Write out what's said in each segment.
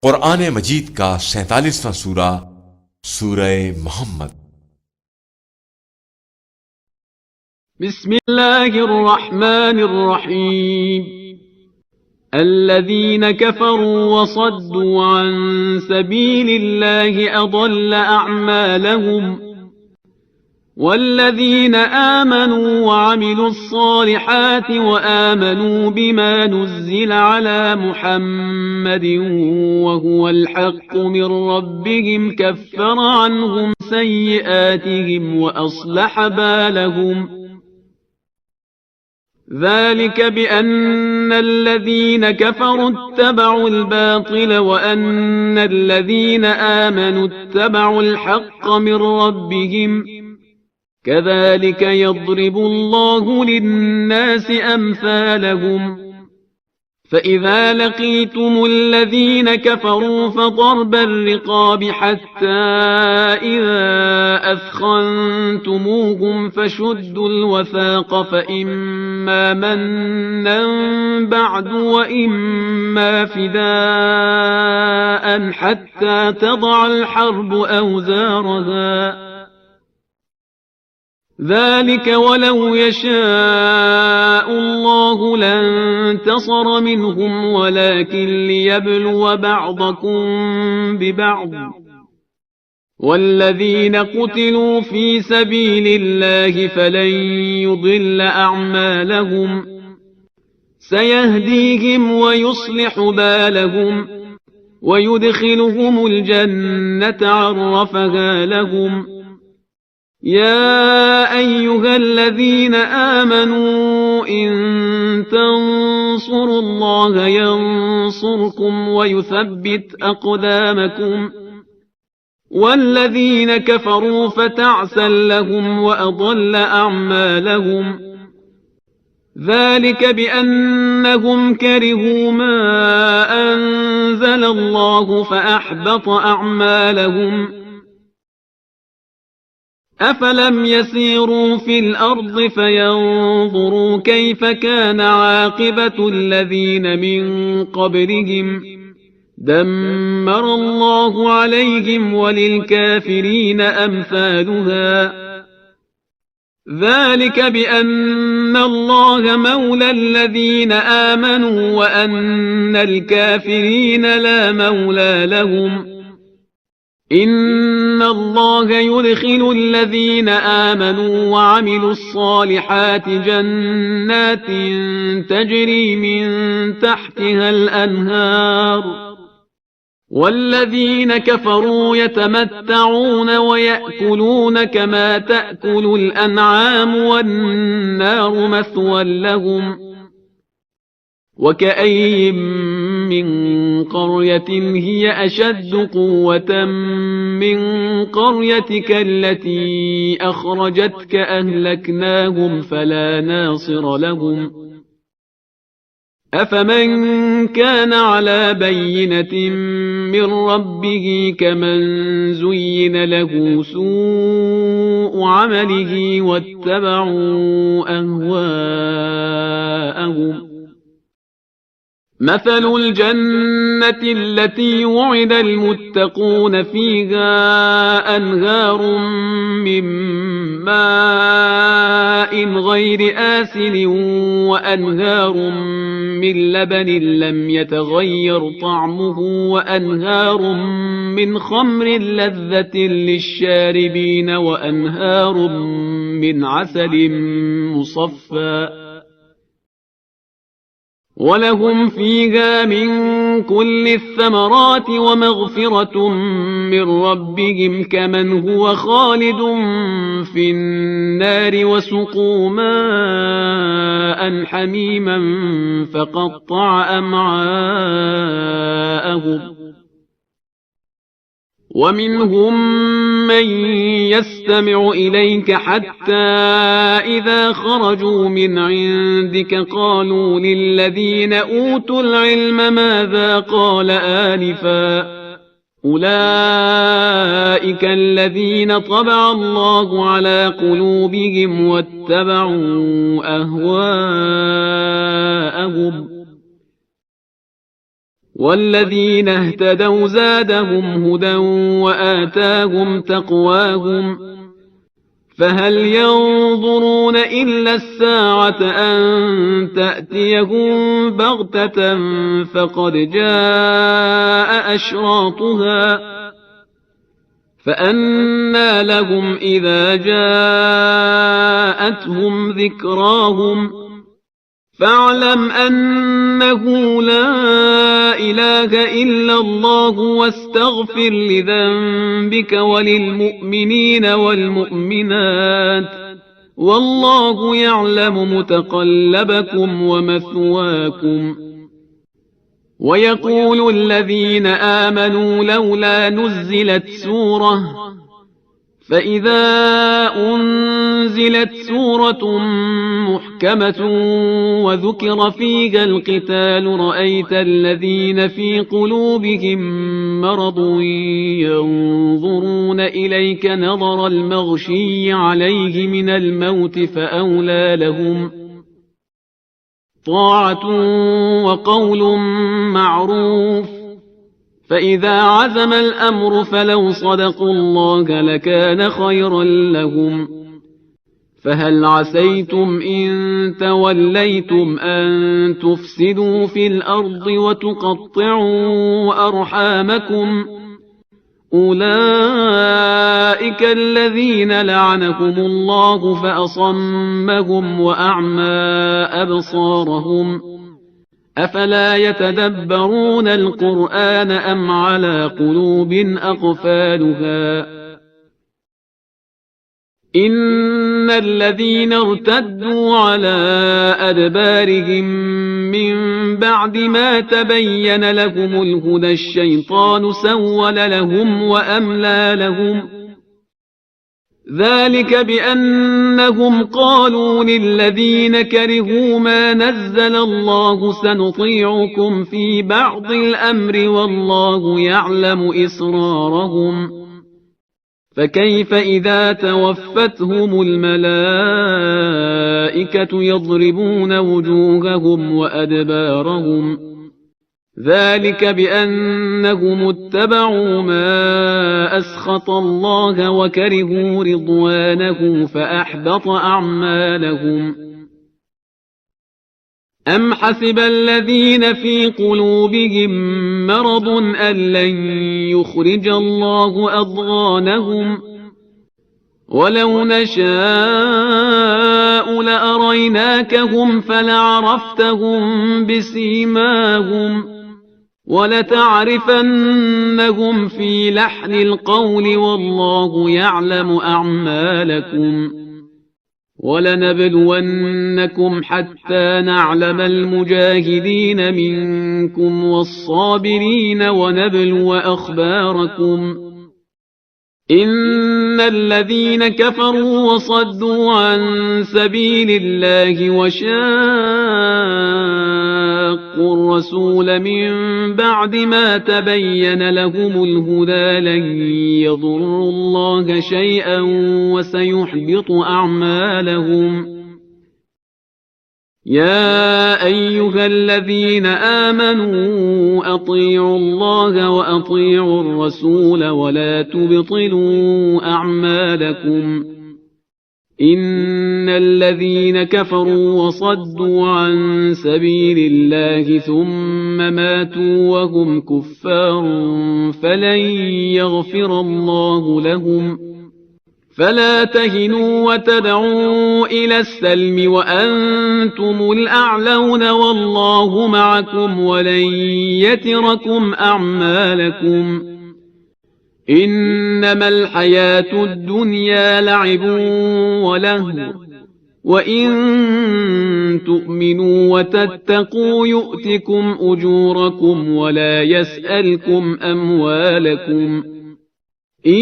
कुरान मजीद का 47वां सूरा सूरह मोहम्मद। बिस्मिल्लाहिर्रहमानिर्रहीम। الذين كفروا وصدوا عن سبيل الله أضل أعمالهم والذين آمنوا وعملوا الصالحات وآمنوا بما نزل على محمد وهو الحق من ربهم كفر عنهم سيئاتهم وأصلح بالهم ذلك بأن الذين كفروا اتبعوا الباطل وأن الذين آمنوا اتبعوا الحق من ربهم كذلك يضرب الله للناس أمثالهم فإذا لقيتم الذين كفروا فضرب الرقاب حتى إذا أثخنتموهم فشدوا الوثاق فإما منا بعد وإما فداء حتى تضع الحرب أوزارها ذلك ولو يشاء الله لانتصر منهم ولكن ليبلو بعضكم ببعض والذين قتلوا في سبيل الله فلن يضل أعمالهم سيهديهم ويصلح بالهم ويدخلهم الجنة عرفها لهم يا أيها الذين آمنوا إن تنصروا الله ينصركم ويثبت أقدامكم والذين كفروا فتعسا لهم وأضل أعمالهم ذلك بأنهم كرهوا ما أنزل الله فأحبط أعمالهم أفلم يسيروا في الأرض فينظروا كيف كان عاقبة الذين من قبلهم دمر الله عليهم وللكافرين أمثالها ذلك بأن الله مولى الذين آمنوا وأن الكافرين لا مولى لهم إن الله يدخل الذين آمنوا وعملوا الصالحات جنات تجري من تحتها الأنهار والذين كفروا يتمتعون ويأكلون كما تأكل الأنعام والنار مثوى لهم وكأي من قرية هي أشد قوة من قريتك التي أخرجتك أهلكناهم فلا ناصر لهم أفمن كان على بينة من ربه كمن زين له سوء عمله واتبعوا أهواءهم مثل الجنة التي وعد المتقون فيها أنهار من ماء غير آسن وأنهار من لبن لم يتغير طعمه وأنهار من خمر لذة للشاربين وأنهار من عسل مصفى ولهم فيها من كل الثمرات ومغفرة من ربهم كمن هو خالد في النار وسقوا ماء حميما فقطع أمعاءهم ومنهم من يستمع إليك حتى إذا خرجوا من عندك قالوا للذين أوتوا العلم ماذا قال آنفا أولئك الذين طبع الله على قلوبهم واتبعوا أهواءهم والذين اهتدوا زادهم هدى وآتاهم تقواهم فهل ينظرون إلا الساعة أن تأتيهم بغتة فقد جاء أشراطها فأنى لهم إذا جاءتهم ذكراهم فاعلم أنه لا إله إلا الله واستغفر لذنبك وللمؤمنين والمؤمنات والله يعلم متقلبكم ومثواكم. ويقول الذين آمنوا لولا نزلت سورة فإذا أنزلت سورة محكمة وذكر فيها القتال رأيت الذين في قلوبهم مرض ينظرون إليك نظر المغشي عليه من الموت فأولى لهم طاعة وقول معروف فإذا عزم الأمر فلو صدقوا الله لكان خيرا لهم. فهل عسيتم إن توليتم أن تفسدوا في الأرض وتقطعوا أرحامكم أولئك الذين لعنهم الله فأصمهم وأعمى أبصارهم أفلا يتدبرون القرآن أم على قلوب أقفالها إن الذين ارتدوا على أدبارهم من بعد ما تبين لهم الهدى الشيطان سول لهم وأملى لهم ذلك بأنهم قالوا للذين كرهوا ما نزل الله سنطيعكم في بعض الأمر والله يعلم إسرارهم فكيف إذا توفتهم الملائكة يضربون وجوههم وأدبارهم ذلك بأنهم اتبعوا ما أسخط الله وكرهوا رضوانه فأحبط أعمالهم. أم حسب الذين في قلوبهم مرض أن لن يخرج الله أضغانهم ولو نشاء لأريناكهم فلعرفتهم بسيماهم ولتعرفنهم في لحن القول والله يعلم أعمالكم ولنبلونكم حتى نعلم المجاهدين منكم والصابرين ونبلو أخباركم إن الذين كفروا وصدوا عن سبيل الله وشاقوا الرسول من بعد ما تبين لهم الهدى لن يضروا الله شيئا وسيحبط أعمالهم. يا أيها الذين آمنوا أطيعوا الله وأطيعوا الرسول ولا تبطلوا أعمالكم إن الذين كفروا وصدوا عن سبيل الله ثم ماتوا وهم كفار فلن يغفر الله لهم فلا تهنوا وتدعوا إلى السلم وأنتم الأعلون والله معكم ولن يتركم أعمالكم إنما الحياة الدنيا لعب ولهو وإن تؤمنوا وتتقوا يؤتكم أجوركم ولا يسألكم أموالكم إن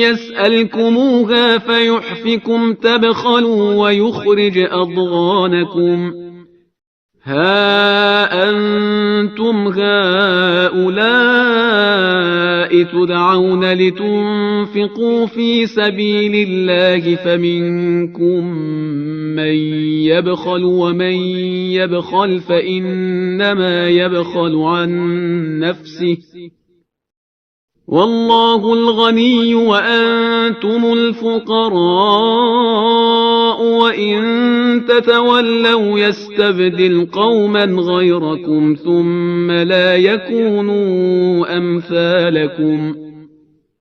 يسألكموها فيحفكم تبخلوا ويخرج أضغانكم ها أنتم هؤلاء تدعون لتنفقوا في سبيل الله فمنكم من يبخل ومن يبخل فإنما يبخل عن نفسه والله الغني وأنتم الفقراء وإن تتولوا يستبدل قوما غيركم ثم لا يكونوا أمثالكم